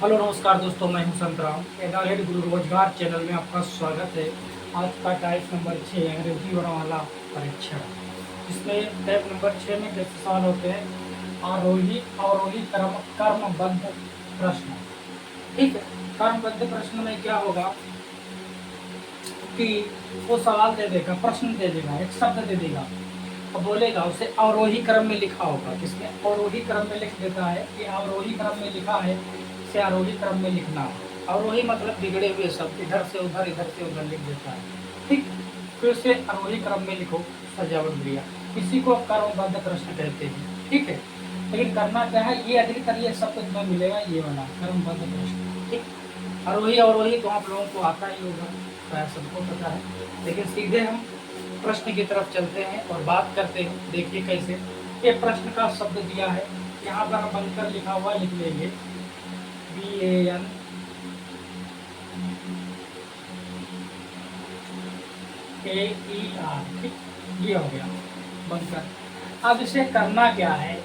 Hello नमस्कार दोस्तों, मैं हूं संतराम। एनालिट गुरु रोजगार चैनल में आपका स्वागत है। आज का टाइप नंबर 6 अंग्रेजी वर्णमाला परीक्षण। इसमें टाइप नंबर 6 में कैसे सवाल होते हैं? आरोही अवरोही कर्मबद्ध प्रश्न। ठीक है, कर्मबद्ध प्रश्न में क्या होगा कि वो सवाल दे देगा, प्रश्न दे देगा, एक शब्द दे देगा और बोलेगा उसे अवरोही क्रम में लिखा होगा। किसमें? अवरोही क्रम में लिख देता है कि अवरोही क्रम में लिखा है, इसे आरोही क्रम में लिखना। अवरोही मतलब बिगड़े हुए शब्द, इधर से उधर लिख देता है। ठीक, फिर उसे आरोही क्रम में लिखो। सजावट क्रिया, इसी को कर्मबद्ध प्रश्न कहते हैं। ठीक है, लेकिन करना क्या है, ये अधिकतर ये सब कुछ में मिलेगा, ये वाला कर्मबद्ध प्रश्न। ठीक, आरोही अवरोही तो आप लोगों को आता ही होगा, प्राय सबको पता है। लेकिन सीधे हम प्रश्न की तरफ चलते हैं और बात करते हैं। देखिए कैसे ये प्रश्न का शब्द दिया है, यहाँ पर बनकर लिखा हुआ लिख लेंगे BAN AER। ठीक, ये हो गया बनकर। अब इसे करना क्या है,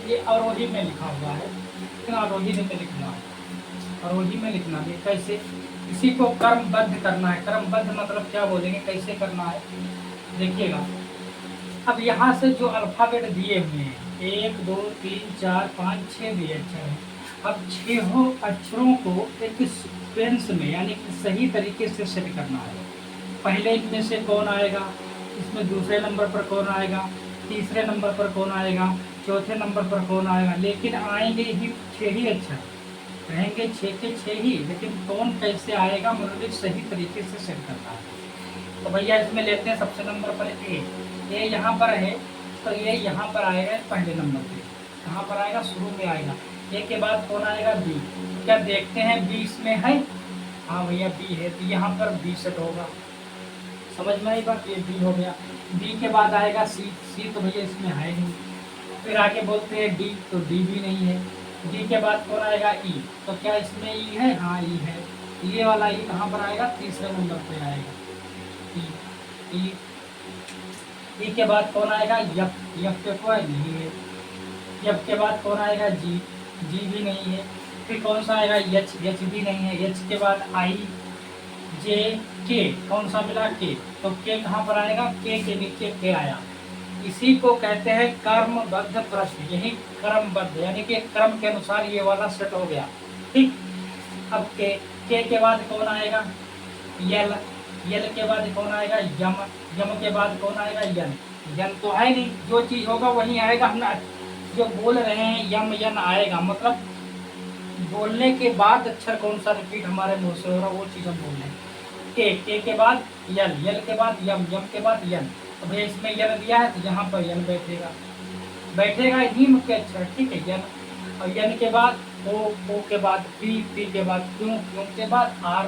ये अवरोही में लिखा हुआ है, लेकिन अवरोही में लिखना है, अवरोही में लिखना है। कैसे? इसी को कर्मबद्ध करना है। कर्मबद्ध मतलब क्या बोलेंगे, कैसे करना है देखिएगा। अब यहाँ से जो अल्फाबेट दिए हुए हैं, 1 2 3 4 5 6 दिए अक्षर हैं। अब छहों अक्षरों को एक सीक्वेंस में यानी कि सही तरीके से सेट करना है। पहले इनमें से कौन आएगा, इसमें दूसरे नंबर पर कौन आएगा, तीसरे नंबर पर कौन आएगा, चौथे नंबर पर कौन आएगा, लेकिन आएंगे ही 6 ही अक्षर, रहेंगे 6 के 6 ही, लेकिन कौन कैसे आएगा मतलब सही तरीके से सेट करना है। तो भैया इसमें लेते हैं सबसे नंबर पर ए यहाँ पर है, तो ये यहाँ पर आएगा पहले नंबर पे। कहाँ पर आएगा? शुरू में आएगा। ए के बाद कौन आएगा? बी। क्या देखते हैं बी इसमें है? हाँ भैया बी है, तो यहाँ पर बी सेट होगा। समझ में आई बात? ये बी हो गया। बी के बाद आएगा सी। सी तो भैया इसमें है नहीं। फिर आगे बोलते हैं डी, तो डी भी नहीं है। डी के बाद कौन आएगा? ई। तो क्या इसमें ई है? हाँ ई है। ये वाला ई कहाँ पर आएगा? तीसरे नंबर पे आएगा। ई ई के बाद कौन आएगा? यफ। यफ पे कोई नहीं है। यफ के बाद कौन आएगा? जी। जी भी नहीं है। फिर कौन सा आएगा? एच। एच भी नहीं है। एच के बाद आई जे के। कौन सा मिला? के। तो के कहाँ पर आएगा? के नीचे के आया। इसी को कहते हैं कर्मबद्ध प्रश्न। यही क्रमबद्ध यानी कि क्रम के अनुसार ये वाला सेट हो गया। ठीक, अब के बाद कौन आएगा? यल। यल के बाद कौन आएगा? यम। यम के बाद कौन आएगा? यन। यन तो है नहीं, जो चीज होगा वही आएगा। हम जो बोल रहे हैं यम यन आएगा, मतलब बोलने के बाद अक्षर कौन सा रिपीट हमारे मुंह से हो रहा वो चीज हम बोल रहे हैं। के बाद यल। यल के बाद यम। यम के बाद यन। तो भैया इसमें यन दिया है तो यहाँ पर यन बैठेगा। बैठेगा इन्हीं मुख्य अक्षर। ठीक है, यन। और यन के बाद ओ के बाद पी के बाद क्यों के बाद आर।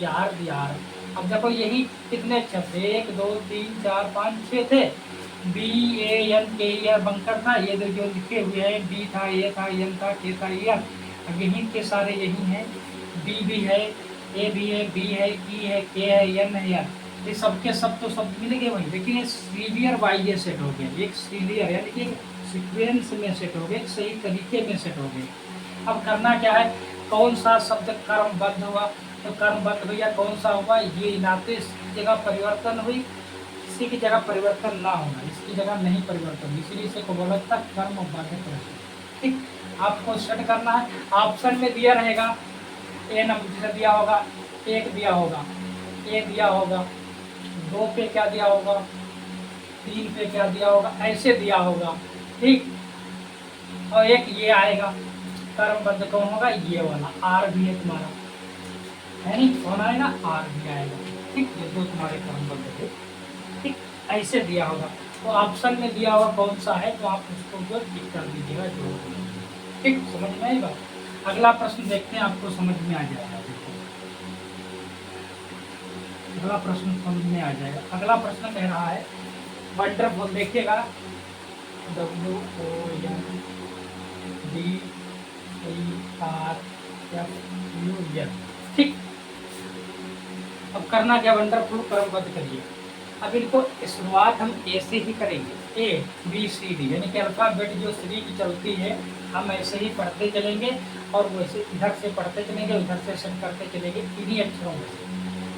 आर दिया आर। अब देखो यही कितने अक्षर थे? 1 2 3 4 5 6 थे। BAN बंकर था, ये जो लिखे हुए हैं, बी था, ए था, एन था, के था, ये अब यहीं के सारे यही हैं। बी भी है, ए भी है, बी है, ई है, के है, एन है, यार ये सबके सब तो सब मिल गए वही, लेकिन ये सीरियर वाइज सेट हो गए। एक सीरियर यानी कि सीक्वेंस में सेट हो गए, एक सही तरीके में सेट हो गए। अब करना क्या है, कौन सा शब्द कर्मबद्ध हुआ? तो कर्मबद्ध भैया कौन सा हुआ? ये नाते इसकी जगह परिवर्तन हुई, इसी की जगह परिवर्तन ना होना, इसकी जगह नहीं परिवर्तन, इसलिए इसे को बोला था कर्मबद्ध प्रश्न। ठीक, आपको सेट करना है। ऑप्शन में दिया रहेगा, ए नंबर दिया होगा, 1 दिया होगा, ए दिया होगा, 2 पे क्या दिया होगा, 3 पे क्या दिया होगा, ऐसे दिया होगा। ठीक, और एक ये आएगा कर्मबद्ध कौन होगा? ये वाला आर भी है तुम्हारा, है नहीं? कौन आएगा? आर भी आएगा। ठीक, ये दो तुम्हारे कर्मबद्ध थे। ठीक, ऐसे दिया होगा। तो ऑप्शन में दिया होगा कौन सा है, तो आप उसको जो टिक कर दीजिएगा जो। ठीक, समझ में आई बात? अगला प्रश्न देखते हैं, आपको समझ में आ जाएगा। अगला प्रश्न समझ में आ जाएगा। अगला प्रश्न कह रहा है वंडरफुल। देखिएगा, WONDERFUL। ठीक, अब करना क्या? वंडरफुल क्रमबद्ध करिए। अब इनको शुरुआत हम ए से ही करेंगे। ए बी सी डी, यानी कि अल्फ़ाबेट जो श्री की चलती है हम ऐसे ही पढ़ते चलेंगे और वैसे इधर से पढ़ते चलेंगे, उधर से सेट करते चलेंगे इन्हीं अक्षरों में से।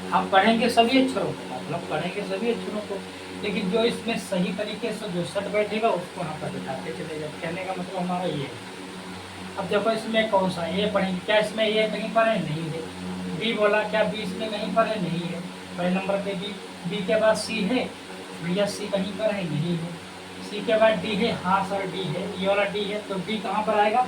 हम पढ़ेंगे सभी अक्षरों को, मतलब पढ़ेंगे सभी अक्षरों को, लेकिन जो इसमें सही तरीके से जो सेट बैठेगा उसको यहाँ पर बिठाते चलेगा। कहने का मतलब हमारा ये है। अब देखो इसमें कौन सा ए पढ़ेंगे, क्या इसमें ए कहीं पर है? नहीं है। बी बोला, क्या बी इसमें कहीं पर है? नहीं है। पहले नंबर पे बी, बी के बाद सी है भैया, सी कहीं पर है? नहीं है। सी के बाद डी है, हाँ सर डी है, ये वाला डी है, तो डी कहाँ पर आएगा?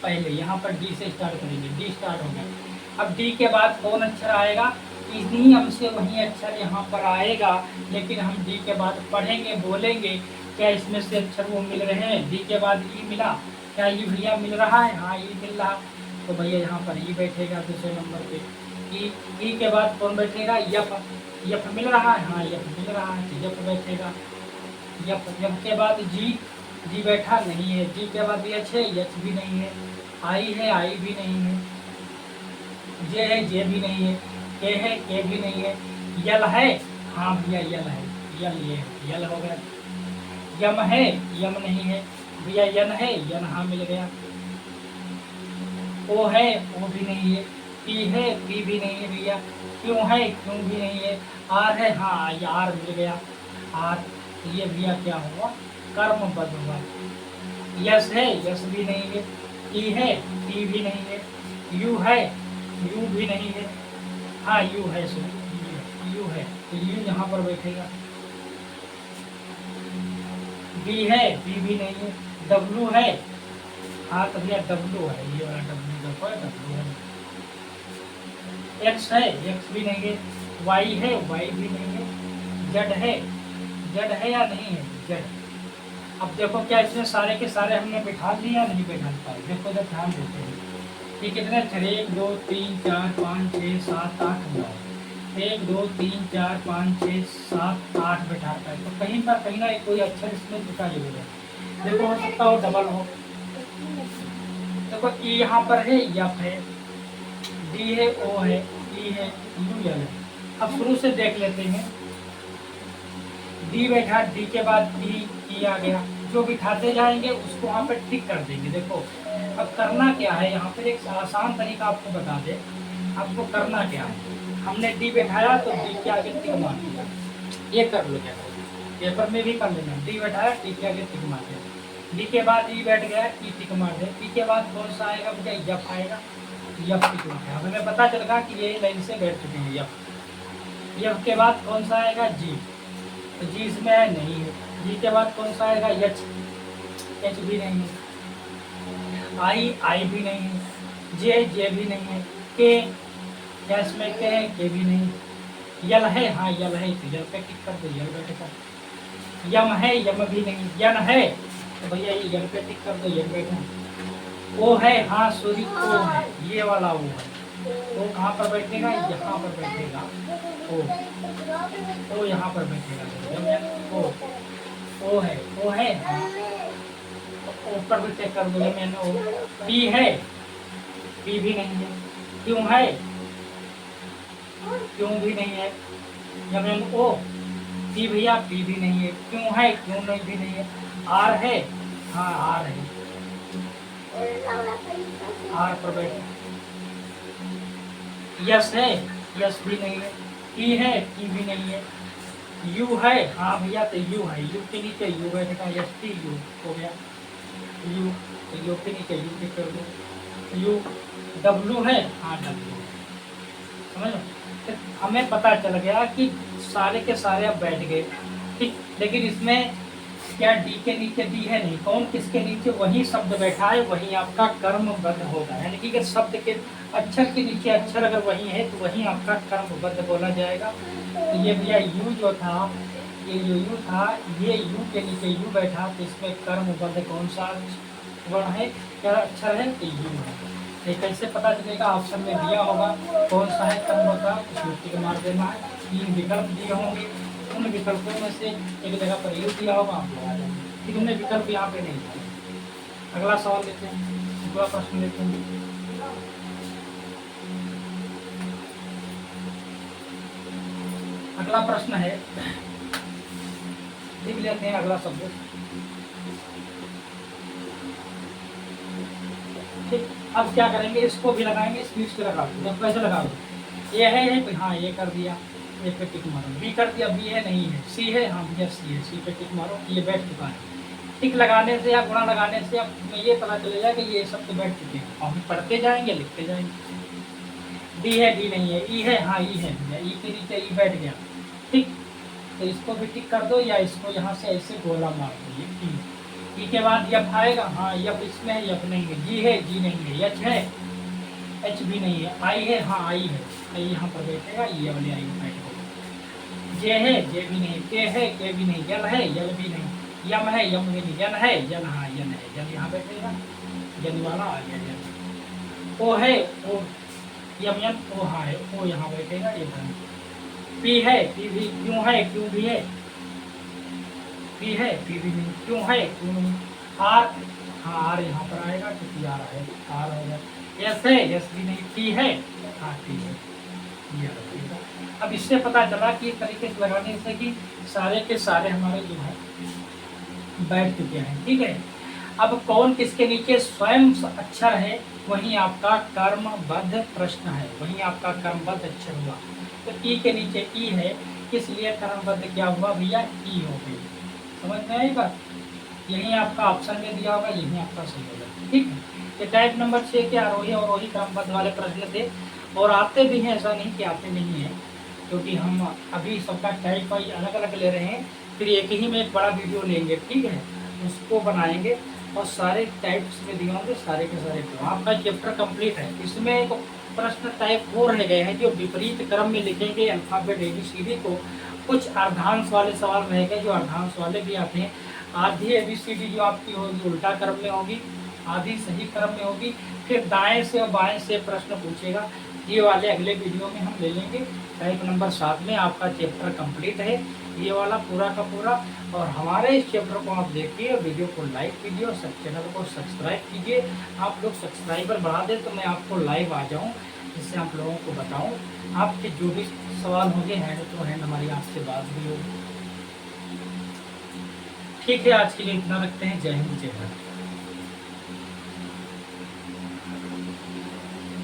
पहले यहाँ पर डी से स्टार्ट करेंगे, डी स्टार्ट हो गया। अब डी के बाद कौन अक्षर आएगा? इन्हीं हमसे वही अक्षर यहाँ पर आएगा, लेकिन हम डी के बाद पढ़ेंगे, बोलेंगे क्या इसमें से अक्षर वो मिल रहे हैं? डी के बाद ई मिला, क्या ई भैया मिल रहा है? हाँ ई मिल रहा, तो भैया यहाँ पर ई बैठेगा दूसरे नंबर पे। ई के बाद कौन बैठेगा? यफ, यफ मिल रहा है? हाँ यफ मिल रहा है, तो यफ बैठेगा। यफ, यफ के बाद जी, जी बैठा नहीं है। जी के बाद एच है, एच भी नहीं है। आई है, आई भी नहीं है। जे है, जे भी नहीं है। के है, के भी नहीं है। यल है, हाँ भैया यल है, यल ये है, यल हो गया। यम है, यम नहीं है भैया। यन है, यन हाँ मिल गया। ओ है, ओ भी नहीं है। पी है, पी भी नहीं है भैया। क्यों है, क्यों भी नहीं है। आर है, हाँ ये आर मिल गया, आर, ये भैया क्या हुआ? कर्मपद हुआ। यस है, यस भी नहीं है। टी है, टी भी नहीं है। यू है, यू भी नहीं है। हाँ यू है, सो यू है, तो यू यहाँ पर बैठेगा। बी है, बी भी नहीं है। डब्लू है, हाँ तो भैया डब्लू है, ये वाला डब्लू देखो डब्लू है। एक्स है, एक्स भी नहीं है। वाई है, वाई भी नहीं है। जेड है, जेड है या नहीं है? जेड। अब देखो क्या इसमें सारे के सारे हमने बिठा दिए या नहीं बिठा पाए? देखो जब ध्यान देते हैं, ये कितने अक्षर? 1 2 3 4 5 6 7 8 9, 1 2 3 4 5 6 7 8 बिठाता है, तो कहीं पर कहीं ना कोई अक्षर इसमें जुटा जरूर है। देखो हो सकता हो डबल हो। देखो ई यहाँ पर है, यफ है, डी है, ओ है, ई है, यू यल है। अब शुरू से देख लेते हैं। डी बैठा, डी के बाद ई आ गया, जो बिठाते जाएंगे उसको वहाँ पर टिक कर देंगे। देखो अब करना क्या है, यहाँ पर एक आसान तरीका आपको बता दे। आपको करना क्या है, हमने डी बैठाया तो डी के आगे टिक मार दिया। ये कर लो, क्या पेपर में भी कर लेना। डी बैठाया, डी के आगे टिक मार दिया। डी के बाद ई बैठ गया, ई टिक मार दे। ई के बाद कौन सा आएगा भैया? यफ आएगा, यफ टिक मार दिया। हमें पता चलेगा कि ये लाइन से बैठ चुके हैं यफ। यफ के बाद कौन सा आएगा? जी, तो जी इसमें है नहीं है। जी के बाद कौन सा आएगा? एच, एच भी नहीं है। आई, आई भी नहीं है। जे, जे भी नहीं है। के, क्या इसमें के है? के भी नहीं। यल है, हाँ यल है, तो यल पे टिक कर दो, यल बैठेगा। यम है, यम भी नहीं। यन है, तो भैया ये यल पे टिक कर दो, यल बैठा। ओ है, हाँ सॉरी ओ है, ये वाला ओ है। ओ कहाँ पर बैठेगा? यहाँ पर बैठेगा। ओ यहाँ पर बैठेगा। ओ है, ओ है, ऊपर भी चेक कर दो। मैंने ओ। पी है, पी भी नहीं है। क्यों है? क्यों भी नहीं है। जब ओ, पी भैया पी भी नहीं है। क्यों है? क्यों नहीं भी नहीं है। आर है, हाँ आर है, आर पर बैठे। यस है, यस भी नहीं है। टी है, टी भी नहीं है। यू है, हाँ भैया तो यू है, यू के नीचे यू बैठेगा। यस टी यू हो गया। यू, तो यू के नीचे यू टिक कर दो। यू। डब्लू है, हाँ डब्लू, समझ लो। तो हमें पता चल गया कि सारे के सारे अब बैठ गए, ठीक। लेकिन इसमें क्या डी के नीचे डी है नहीं, कौन किसके नीचे? वही शब्द बैठा है, वही आपका कर्मबद्ध होगा। यानी कि शब्द के अक्षर के नीचे अक्षर अगर वही है तो वही आपका कर्मबद्ध बोला जाएगा। तो ये भैया यू जो था, ये जो यू था, ये यू के नीचे यू बैठा, तो इसमें कर्मबद्ध कौन सा वर्ण है, क्या अक्षर है? तो यू है। ये कैसे पता चलेगा? ऑप्शन में दिया होगा कौन सा है कर्मबद्ध, उसमें टिक मार देना है। 3 विकल्प दिए होंगे, उन विकल्पों में से एक जगह पर यू दिया होगा, आप लगा देंगे। ठीक, हमने विकल्प यहाँ पे नहीं दिया। अगला सवाल लेते हैं, अगला प्रश्न लेते हैं। अगला प्रश्न है, लिख लेते हैं अगला शब्द। ठीक, अब क्या करेंगे, इसको भी लगाएंगे, स्पीड से लगा दो। जब कैसे लगा दो, ये है हाँ ये कर दिया, ए पे टिक मारो, बी कर दिया, बी है नहीं है, सी है हाँ भैया सी है, सी पे टिक मारो, ये बैठ चुका है। टिक लगाने से या गुणा लगाने से अब ये पता चलेगा कि ये सब तो बैठ चुके हैं, और हम पढ़ते जाएंगे लिखते जाएंगे। डी है, डी नहीं है, ई है हाँ ई है भैया, ई के नीचे ई बैठ गया। ठीक, तो इसको भी टिक कर दो, या इसको यहाँ से ऐसे गोला मार दो, ये ई के बाद यफ आएगा, हाँ यफ इसमें है, यफ नहीं है, जी है, जी नहीं है, एच है, एच भी नहीं है, आई है हाँ आई है, आई यहाँ पर बैठेगा, ये वाले आई में बैठेगा। जे है, जे भी नहीं, के है, के भी नहीं, यल है, यल भी नहीं, यम है, यम भी नहीं, यन है, यन हाँ यन है, यन यहाँ बैठेगा, यन वाला आ गया यन। ओ है, ओ यम यन, ओ हाँ है, ओ यहाँ बैठेगा, ये धन। पी है, पी भी, क्यों है, क्यों भी है, पी है, पी भी नहीं, क्यों है, क्यों नहीं। आर, हाँ आर यहाँ पर आएगा, क्योंकि आर है, आर आएगा। यस है, यस भी नहीं, टी है, हाँ टी है, ये रखिएगा। अब इससे पता चला कि इस तरीके से लगाने से कि सारे के सारे हमारे जो है बैठ चुके हैं। ठीक है, अब कौन किसके नीचे स्वयं अक्षर है, वही आपका कर्मबद्ध प्रश्न है, वही आपका कर्मबद्ध अक्षर हुआ। तो ई के नीचे ई है, इसलिए कर्मबद्ध क्या हुआ भैया, ई हो गई। समझ में आई बात, यही आपका ऑप्शन में दिया होगा, यही आपका सही होगा। ठीक है, ये टाइप नंबर 6 के आरोही और वही क्रमबद्ध वाले प्रश्न थे, और आते भी हैं, ऐसा नहीं कि आते नहीं हैं, क्योंकि हम अभी सबका टाइप वाइज अलग अलग ले रहे हैं, फिर एक ही में एक बड़ा वीडियो लेंगे। ठीक है, उसको बनाएंगे और सारे टाइप्स में दिए होंगे, सारे के सारे तो आपका चैप्टर कंप्लीट है। इसमें एक प्रश्न टाइप 4 रह गए हैं, जो विपरीत क्रम में लिखेंगे अल्फाबेट ABCD को। कुछ अर्धांश वाले सवाल रह गए, जो अर्धांश वाले भी आते हैं। आधी ABCD जो आपकी होगी उल्टा क्रम में होगी, आधी सही क्रम में होगी, फिर दाएं से और बाएं से प्रश्न पूछेगा। ये वाले अगले वीडियो में हम ले लेंगे। टाइप नंबर 7 में आपका चैप्टर कंप्लीट है, ये वाला पूरा का पूरा। और हमारे इस चैप्टर को आप देखिए, वीडियो को लाइक कीजिए और चैनल को सब्सक्राइब कीजिए। आप लोग सब्सक्राइबर बढ़ा दें तो मैं आपको लाइव आ जाऊँ, जिससे आप लोगों को बताऊँ। आपके जो भी सवाल होंगे हैंड टू हैंड हमारी आपसे बात भी होगी। ठीक है, आज के लिए इतना रखते हैं। जय हिंद, जय भारत।